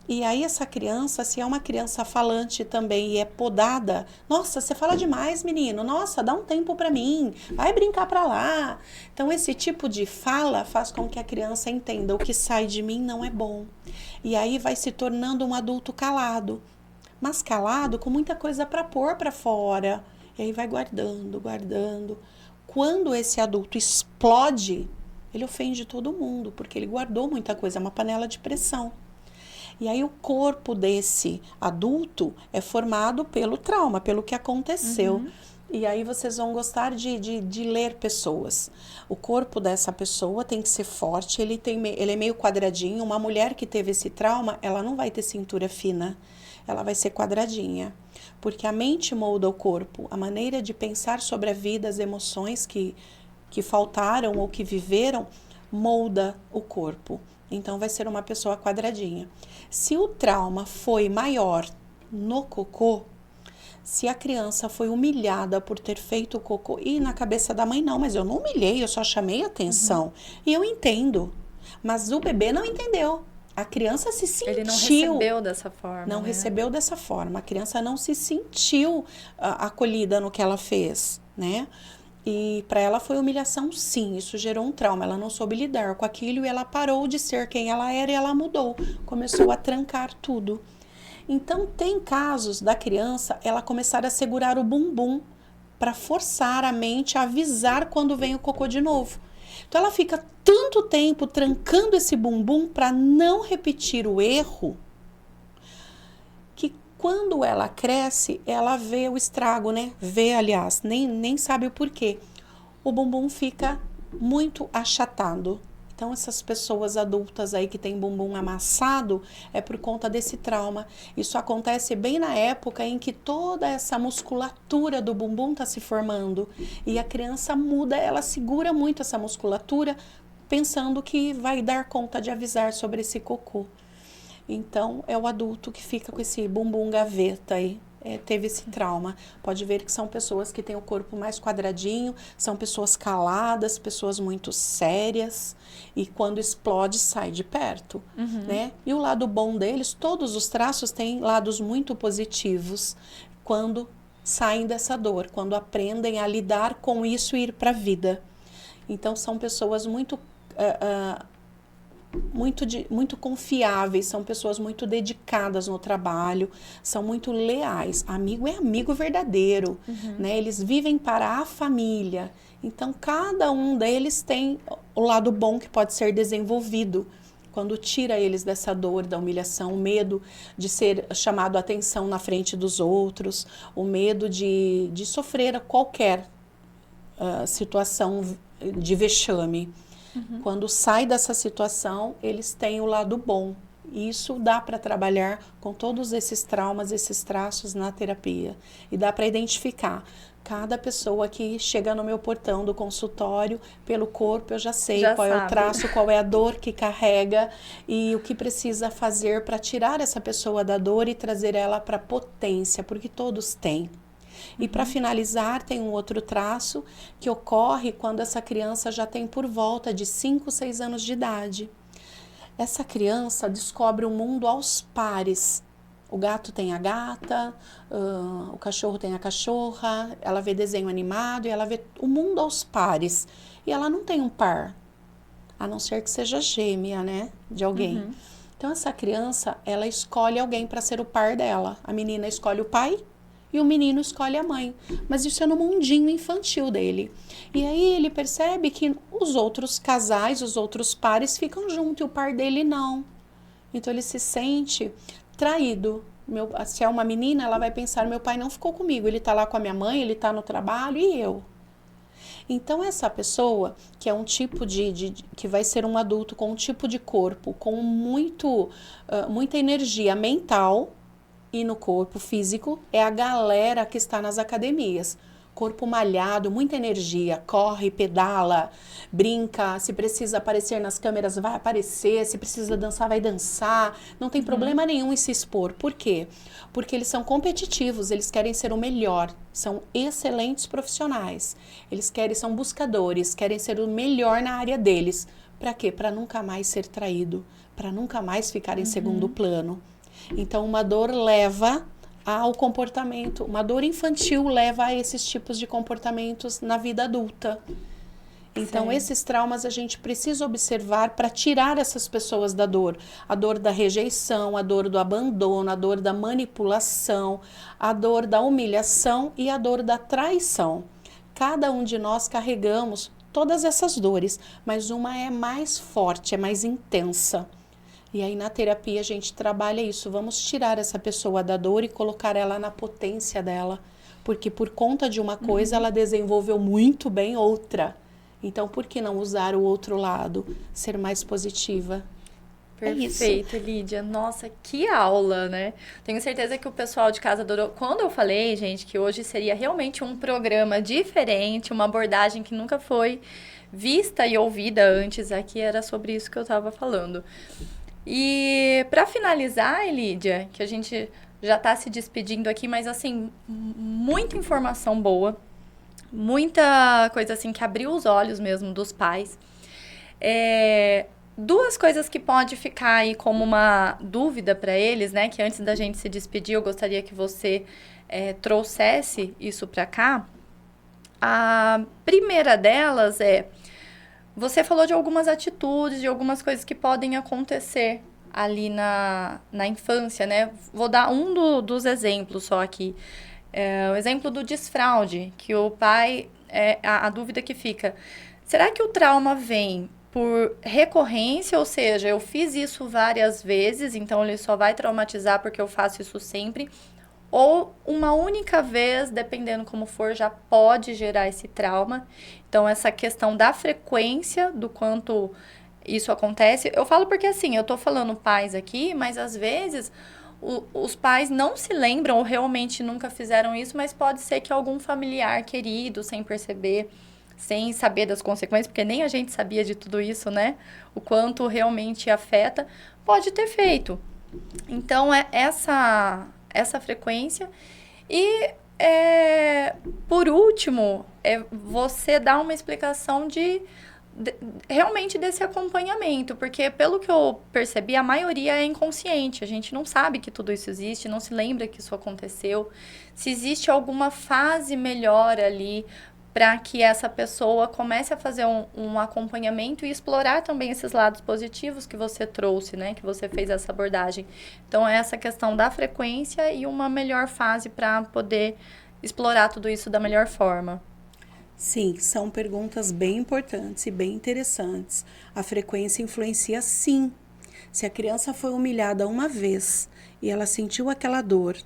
E aí essa criança, se é uma criança falante também e é podada, nossa, você fala demais, menino, nossa, dá um tempo para mim, vai brincar para lá. Então esse tipo de fala faz com que a criança entenda o que sai de mim não é bom. E aí vai se tornando um adulto calado, mas calado com muita coisa para pôr para fora. E aí vai guardando, guardando. Quando esse adulto explode, ele ofende todo mundo, porque ele guardou muita coisa, é uma panela de pressão. E aí o corpo desse adulto é formado pelo trauma, pelo que aconteceu. E aí vocês vão gostar de ler pessoas. O corpo dessa pessoa tem que ser forte, ele é meio quadradinho. Uma mulher que teve esse trauma, ela não vai ter cintura fina, ela vai ser quadradinha. Porque a mente molda o corpo, a maneira de pensar sobre a vida, as emoções que faltaram ou que viveram, molda o corpo. Então vai ser uma pessoa quadradinha. Se o trauma foi maior no cocô, se a criança foi humilhada por ter feito o cocô, e na cabeça da mãe não, mas eu não humilhei, eu só chamei atenção. E eu entendo, mas o bebê não entendeu. A criança se sentiu... Ele não recebeu dessa forma. Não né? recebeu dessa forma. A criança não se sentiu acolhida no que ela fez, né? E para ela foi humilhação, sim. Isso gerou um trauma. Ela não soube lidar com aquilo e ela parou de ser quem ela era e ela mudou. Começou a trancar tudo. Então, tem casos da criança ela começar a segurar o bumbum para forçar a mente a avisar quando vem o cocô de novo. Então, ela fica tanto tempo trancando esse bumbum para não repetir o erro, que quando ela cresce, ela vê o estrago, né? Vê, aliás, nem sabe o porquê. O bumbum fica muito achatado. Então, essas pessoas adultas aí que têm bumbum amassado é por conta desse trauma. Isso acontece bem na época em que toda essa musculatura do bumbum está se formando. E a criança muda, ela segura muito essa musculatura, pensando que vai dar conta de avisar sobre esse cocô. Então, é o adulto que fica com esse bumbum gaveta aí. Teve esse trauma. Pode ver que são pessoas que têm o corpo mais quadradinho, são pessoas caladas, pessoas muito sérias, e quando explode sai de perto, né? E o lado bom deles, todos os traços têm lados muito positivos quando saem dessa dor, quando aprendem a lidar com isso e ir para a vida. Então são pessoas muito confiáveis, são pessoas muito dedicadas no trabalho, são muito leais. Amigo é amigo verdadeiro, né? Eles vivem para a família. Então, cada um deles tem o lado bom que pode ser desenvolvido quando tira eles dessa dor, da humilhação, o medo de ser chamado a atenção na frente dos outros, o medo de sofrer qualquer situação de vexame. Quando sai dessa situação, eles têm o lado bom. Isso dá para trabalhar com todos esses traumas, esses traços na terapia. E dá para identificar. Cada pessoa que chega no meu portão do consultório, pelo corpo, eu já sei qual é o traço, qual é a dor que carrega e o que precisa fazer para tirar essa pessoa da dor e trazer ela para a potência, porque todos têm. E para finalizar, tem um outro traço que ocorre quando essa criança já tem por volta de 5, 6 anos de idade. Essa criança descobre o mundo aos pares. O gato tem a gata, o cachorro tem a cachorra, ela vê desenho animado e ela vê o mundo aos pares. E ela não tem um par, a não ser que seja gêmea, né, de alguém. Então essa criança, ela escolhe alguém para ser o par dela. A menina escolhe o pai e o menino escolhe a mãe. Mas isso é no mundinho infantil dele. E aí ele percebe que os outros casais, os outros pares ficam juntos e o par dele não. Então ele se sente traído. Se é uma menina, ela vai pensar, meu pai não ficou comigo, ele está lá com a minha mãe, ele está no trabalho e eu. Então essa pessoa, que é um tipo que vai ser um adulto com um tipo de corpo, com muita energia mental, e no corpo físico, é a galera que está nas academias. Corpo malhado, muita energia, corre, pedala, brinca, se precisa aparecer nas câmeras, vai aparecer, se precisa dançar, vai dançar. Não tem problema nenhum em se expor. Por quê? Porque eles são competitivos, eles querem ser o melhor, são excelentes profissionais. Eles são buscadores, querem ser o melhor na área deles. Para quê? Para nunca mais ser traído, para nunca mais ficar em segundo plano. Então, uma dor leva ao comportamento, uma dor infantil leva a esses tipos de comportamentos na vida adulta. Então, esses traumas a gente precisa observar para tirar essas pessoas da dor. A dor da rejeição, a dor do abandono, a dor da manipulação, a dor da humilhação e a dor da traição. Cada um de nós carregamos todas essas dores, mas uma é mais forte, é mais intensa. E aí na terapia a gente trabalha isso, vamos tirar essa pessoa da dor e colocar ela na potência dela, porque por conta de uma coisa ela desenvolveu muito bem outra. Então por que não usar o outro lado, ser mais positiva? Perfeito, Lídia. Nossa, que aula, né? Tenho certeza que o pessoal de casa adorou. Quando eu falei, gente, que hoje seria realmente um programa diferente, uma abordagem que nunca foi vista e ouvida antes aqui, era sobre isso que eu estava falando. E para finalizar, Lídia, que a gente já está se despedindo aqui, mas assim, muita informação boa, muita coisa assim que abriu os olhos mesmo dos pais. Duas coisas que pode ficar aí como uma dúvida para eles, né? Que antes da gente se despedir, eu gostaria que você trouxesse isso para cá. A primeira delas você falou de algumas atitudes, de algumas coisas que podem acontecer ali na infância, né? Vou dar um dos exemplos só aqui. O exemplo do desfraude, que o pai, a dúvida que fica, será que o trauma vem por recorrência, ou seja, eu fiz isso várias vezes, então ele só vai traumatizar porque eu faço isso sempre, ou uma única vez, dependendo como for, já pode gerar esse trauma. Então, essa questão da frequência, do quanto isso acontece, eu falo porque assim, eu tô falando pais aqui, mas às vezes os pais não se lembram ou realmente nunca fizeram isso, mas pode ser que algum familiar querido, sem perceber, sem saber das consequências, porque nem a gente sabia de tudo isso, né? O quanto realmente afeta, pode ter feito. Então, essa frequência. E, por último, você dá uma explicação realmente desse acompanhamento, porque pelo que eu percebi, a maioria é inconsciente, a gente não sabe que tudo isso existe, não se lembra que isso aconteceu, se existe alguma fase melhor ali para que essa pessoa comece a fazer um acompanhamento e explorar também esses lados positivos que você trouxe, né? Que você fez essa abordagem. Então, é essa questão da frequência e uma melhor fase para poder explorar tudo isso da melhor forma. Sim, são perguntas bem importantes e bem interessantes. A frequência influencia sim. Se a criança foi humilhada uma vez e ela sentiu aquela dor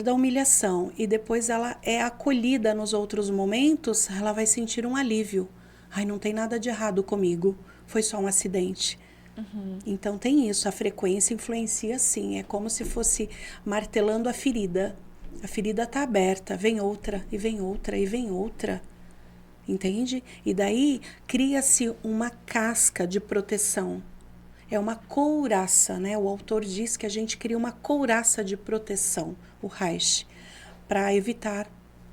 da humilhação, e depois ela é acolhida nos outros momentos, ela vai sentir um alívio. Ai, não tem nada de errado comigo, foi só um acidente. Então tem isso, a frequência influencia sim, é como se fosse martelando a ferida. A ferida está aberta, vem outra, e vem outra, e vem outra. Entende? E daí cria-se uma casca de proteção. É uma couraça, né? O autor diz que a gente cria uma couraça de proteção, o Reich, para evitar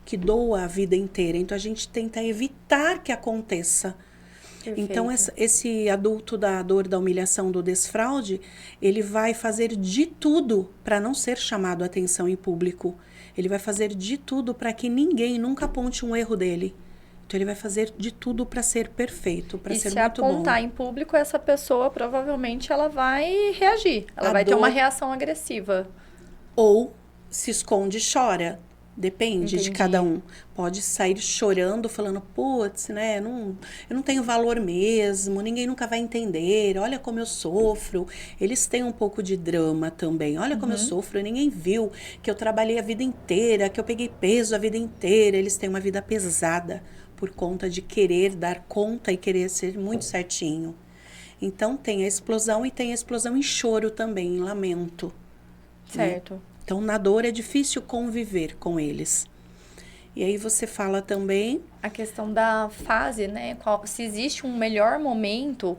que doa a vida inteira. Então, a gente tenta evitar que aconteça. Perfeito. Então, esse adulto da dor, da humilhação, do desfraude, ele vai fazer de tudo para não ser chamado a atenção em público. Ele vai fazer de tudo para que ninguém nunca aponte um erro dele. Então, ele vai fazer de tudo para ser perfeito, para ser muito bom. E se apontar em público, essa pessoa provavelmente ela vai reagir. Ela vai ter uma reação agressiva. Ou se esconde e chora. Depende de cada um. Pode sair chorando, falando, putz, né, eu não tenho valor mesmo, ninguém nunca vai entender, olha como eu sofro. Eles têm um pouco de drama também, olha como eu sofro, ninguém viu que eu trabalhei a vida inteira, que eu peguei peso a vida inteira. Eles têm uma vida pesada por conta de querer dar conta e querer ser muito certinho. Então tem a explosão e tem a explosão em choro também, em lamento. Certo. Né? Então, na dor é difícil conviver com eles. E aí você fala também... a questão da fase, né? Se existe um melhor momento,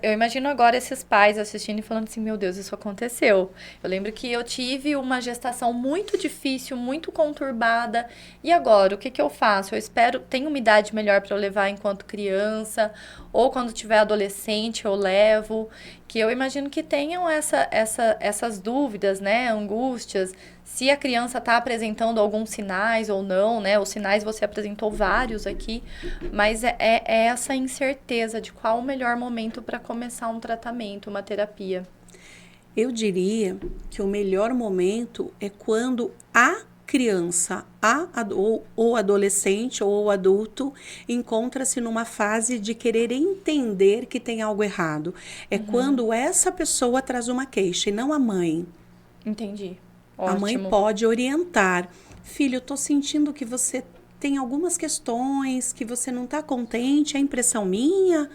eu imagino agora esses pais assistindo e falando assim, meu Deus, isso aconteceu. Eu lembro que eu tive uma gestação muito difícil, muito conturbada, e agora, o que que eu faço? Eu espero, tenho uma idade melhor para eu levar enquanto criança, ou quando tiver adolescente eu levo, que eu imagino que tenham essas dúvidas, né, angústias, se a criança está apresentando alguns sinais ou não, né? Os sinais você apresentou vários aqui, mas é essa incerteza de qual o melhor momento para começar um tratamento, uma terapia. Eu diria que o melhor momento é quando a criança, ou adolescente ou adulto, encontra-se numa fase de querer entender que tem algo errado. É quando essa pessoa traz uma queixa e não a mãe. Entendi. Ótimo. A mãe pode orientar. Filho, eu tô sentindo que você tem algumas questões, que você não tá contente, é impressão minha.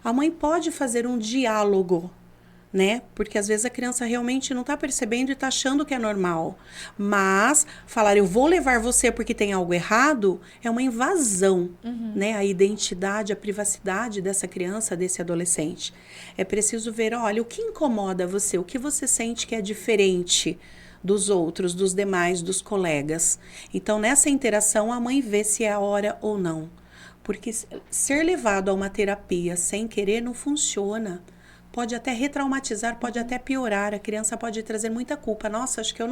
A mãe pode fazer um diálogo, né? Porque às vezes a criança realmente não tá percebendo e tá achando que é normal. Mas falar, eu vou levar você porque tem algo errado, é uma invasão, né? A identidade, a privacidade dessa criança, desse adolescente. É preciso ver, olha, o que incomoda você, o que você sente que é diferente dos outros, dos demais, dos colegas. Então, nessa interação, a mãe vê se é a hora ou não. Porque ser levado a uma terapia sem querer não funciona. Pode até retraumatizar, pode até piorar. A criança pode trazer muita culpa. Nossa, acho que eu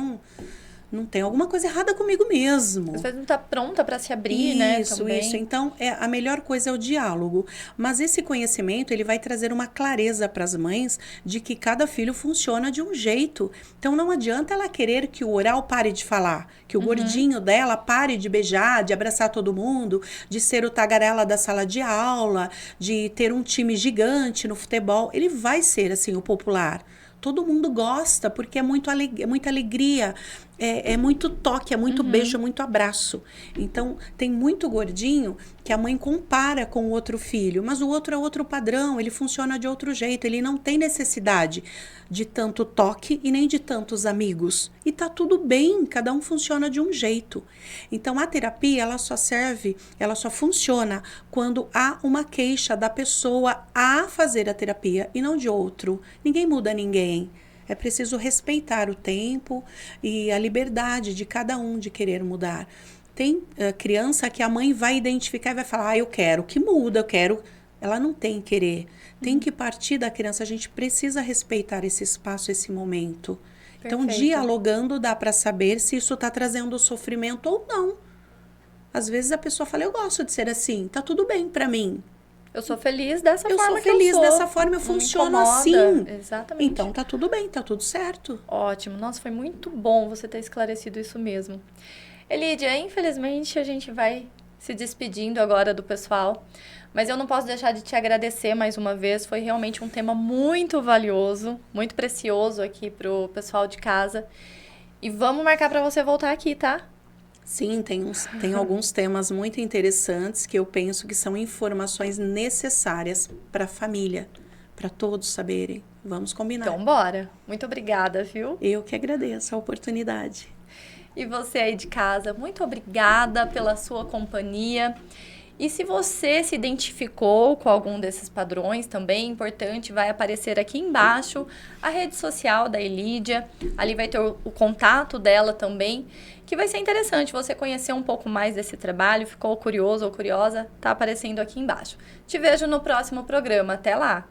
não tenho alguma coisa errada comigo mesmo. Às vezes não está pronta para se abrir, né? Isso. Então, a melhor coisa é o diálogo. Mas esse conhecimento, ele vai trazer uma clareza para as mães de que cada filho funciona de um jeito. Então, não adianta ela querer que o oral pare de falar, que o gordinho dela pare de beijar, de abraçar todo mundo, de ser o tagarela da sala de aula, de ter um time gigante no futebol. Ele vai ser, assim, o popular. Todo mundo gosta, porque é muita alegria, é muito toque, é muito beijo, é muito abraço. Então, tem muito gordinho que a mãe compara com o outro filho, mas o outro é outro padrão, ele funciona de outro jeito, ele não tem necessidade de tanto toque e nem de tantos amigos. E tá tudo bem, cada um funciona de um jeito. Então, a terapia, ela só funciona quando há uma queixa da pessoa a fazer a terapia e não de outro. Ninguém muda ninguém. É preciso respeitar o tempo e a liberdade de cada um de querer mudar. Tem criança que a mãe vai identificar e vai falar, eu quero que muda, eu quero. Ela não tem querer. Tem que partir da criança. A gente precisa respeitar esse espaço, esse momento. Perfeito. Então, dialogando, dá para saber se isso está trazendo sofrimento ou não. Às vezes a pessoa fala, eu gosto de ser assim, tá tudo bem para mim. Eu sou feliz dessa forma que eu sou. Eu sou feliz dessa forma, eu funciono assim. Exatamente. Então, tá tudo bem, tá tudo certo. Ótimo. Nossa, foi muito bom você ter esclarecido isso mesmo. Elídia, infelizmente a gente vai se despedindo agora do pessoal, mas eu não posso deixar de te agradecer mais uma vez. Foi realmente um tema muito valioso, muito precioso aqui pro pessoal de casa. E vamos marcar para você voltar aqui, tá? Sim, tem alguns temas muito interessantes que eu penso que são informações necessárias para a família, para todos saberem. Vamos combinar. Então, bora. Muito obrigada, viu? Eu que agradeço a oportunidade. E você aí de casa, muito obrigada pela sua companhia. E se você se identificou com algum desses padrões, também é importante, vai aparecer aqui embaixo a rede social da Elídia. Ali vai ter o contato dela também, que vai ser interessante você conhecer um pouco mais desse trabalho. Ficou curioso ou curiosa? Tá aparecendo aqui embaixo. Te vejo no próximo programa. Até lá!